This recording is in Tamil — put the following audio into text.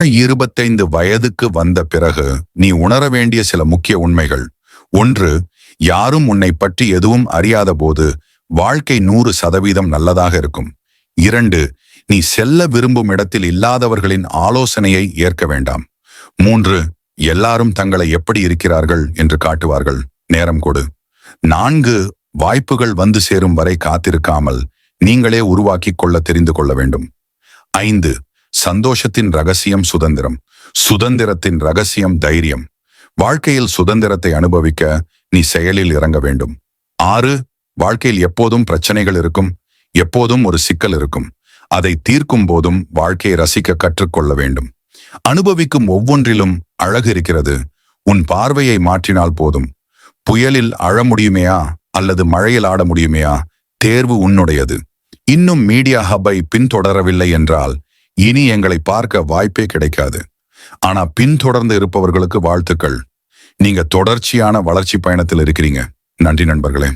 25 வயதுக்கு வந்த பிறகு நீ உணர வேண்டிய சில முக்கிய உண்மைகள். 1. யாரும் உன்னை பற்றி எதுவும் அறியாத போது வாழ்க்கை 100% நல்லதாக இருக்கும். 2. நீ செல்ல விரும்பும் இடத்தில் இல்லாதவர்களின் ஆலோசனையை ஏற்க வேண்டாம். 3. எல்லாரும் தங்களை எப்படி இருக்கிறார்கள் என்று காட்டுவார்கள். நேரம் கொடு. 4. வாய்ப்புகள் வந்து சேரும் வரை காத்திருக்காமல் நீங்களே உருவாக்கிக் கொள்ள தெரிந்து கொள்ள வேண்டும். 5. சந்தோஷத்தின் ரகசியம் சுதந்திரம். சுதந்திரத்தின் ரகசியம் தைரியம். வாழ்க்கையில் சுதந்திரத்தை அனுபவிக்க நீ செயலில் இறங்க வேண்டும். 6. வாழ்க்கையில் எப்போதும் பிரச்சனைகள் இருக்கும். எப்போதும் ஒரு சிக்கல் இருக்கும். அதை தீர்க்கும் போதும் வாழ்க்கையை ரசிக்க கற்றுக்கொள்ள வேண்டும். அனுபவிக்கும் ஒவ்வொன்றிலும் அழகு இருக்கிறது. உன் பார்வையை மாற்றினால் போதும். புயலில் அழ முடியுமையா அல்லது மழையில் ஆட முடியுமையா? தேர்வு உன்னுடையது. இன்னும் மீடியா ஹப்பை பின்தொடரவில்லை என்றால் இனி எங்களை பார்க்க வாய்ப்பே கிடைக்காது. ஆனா பின்தொடர்ந்து இருப்பவர்களுக்கு வாழ்த்துக்கள். நீங்க தொடர்ச்சியான வளர்ச்சி பயணத்தில் இருக்கிறீங்க. நன்றி நண்பர்களே.